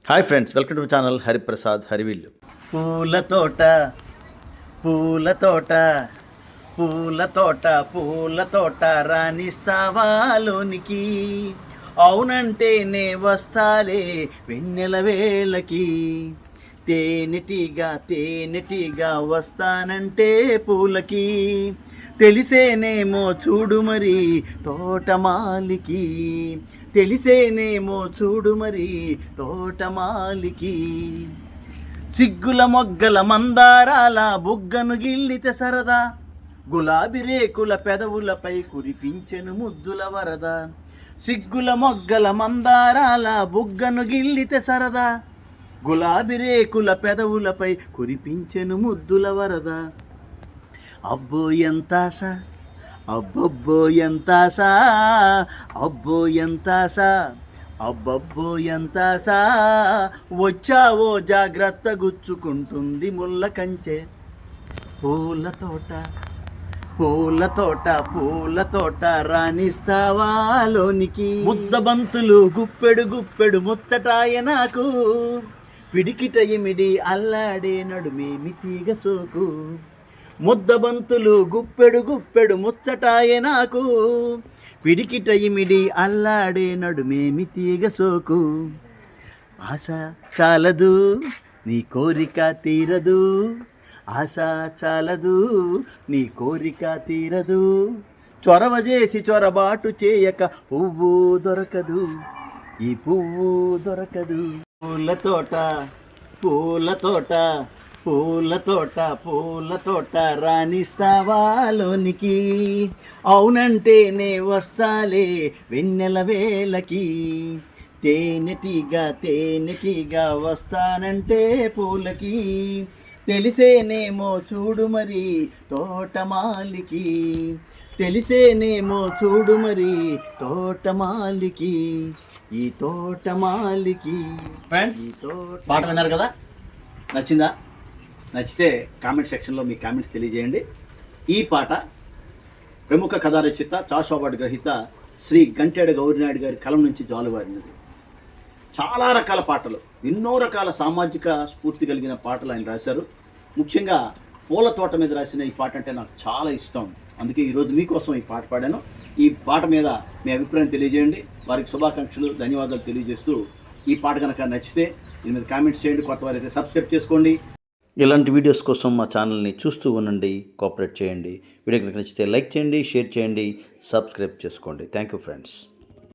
Hi friends, welcome to channel Hariprasad హరివిల్లు. పూల తోట పూల తోట పూల తోట పూల తోట రాణిస్తావా లోనికి, అవునంటేనే వస్తాలే వెన్నెల వేళకి. తేనెటీగా వస్తానంటే పూలకి, తెలిసేనేమో చూడు మరి తోటమాలికి. తెలిసేనేమో చూడు మరి తోటమాలికి. సిగ్గుల మొగ్గల మందారాల బుగ్గను గిల్లితే సరదా, గులాబీ రేకుల పెదవులపై కురిపించెను ముద్దుల వరద. సిగ్గుల మొగ్గల మందారాల బుగ్గను గిల్లితే సరదా, గులాబీ రేకుల పెదవులపై కురిపించెను ముద్దుల వరద. అబ్బో ఎంతాస, అబ్బబ్బో ఎంతాస, అబ్బో ఎంతాస, అబ్బబ్బో ఎంతాస. వచ్చావో జాగ్రత్త గుచ్చుకుంటుంది ముళ్ళ కంచె. పూల తోట పూల తోట పూల తోట రాణిస్తావా లోనికి. ముద్దబంతులు గుప్పెడు గుప్పెడు ముచ్చటాయ నాకు, పిడికిట ఇమిడి అల్లాడే నడుమేమి తీగ సోకు. ముద్దబంతులు గుప్పెడు గుప్పెడు ముచ్చటాయే నాకు, పిడికిట ఇమిడి అల్లాడే నడుమేమి తీగ సోకు. ఆశ చాలదు నీ కోరిక తీరదు, ఆశ చాలదు నీ కోరిక తీరదు. చొరవ చేసి చొరబాటు చేయక పువ్వు దొరకదు, ఈ పువ్వు దొరకదు. పూల తోట పూల తోట పూల తోట పూల తోట రాణిస్తావా లోనికి, అవునంటేనే వస్తాలే వెన్నెల వేళకి. తేనెటీగా వస్తానంటే పూలకి, తెలిసేనేమో చూడు మరి తోటమాలికి. తెలిసేనేమో చూడు మరి తోటమాలికి, ఈ తోటమాలికి. ఫ్రెండ్స్, పాట విన్నారు కదా, నచ్చిందా? నచ్చితే కామెంట్ సెక్షన్లో మీ కామెంట్స్ తెలియజేయండి. ఈ పాట ప్రముఖ కథా రచయిత, చాస్ అవార్డు గ్రహీత శ్రీ గంటేడ గౌరినాయుడు గారి కలం నుంచి జాలువారినది. చాలా రకాల పాటలు, ఎన్నో రకాల సామాజిక స్ఫూర్తి కలిగిన పాటలు ఆయన రాశారు. ముఖ్యంగా పూల తోట మీద రాసిన ఈ పాట అంటే నాకు చాలా ఇష్టం. అందుకే ఈరోజు మీకోసం ఈ పాట పాడాను. ఈ పాట మీద మీ అభిప్రాయం తెలియజేయండి. వారికి శుభాకాంక్షలు, ధన్యవాదాలు తెలియజేస్తూ, ఈ పాట కనుక నచ్చితే దీని మీద కామెంట్స్ చేయండి. కొత్త వారైతే సబ్స్క్రైబ్ చేసుకోండి. ఇలాంటి వీడియోస్ కోసం మా ఛానల్ని చూస్తూ ఉండండి, కోఆపరేట్ చేయండి. వీడియో కనుక నచ్చితే లైక్ చేయండి, షేర్ చేయండి, సబ్స్క్రైబ్ చేసుకోండి. Thank you friends.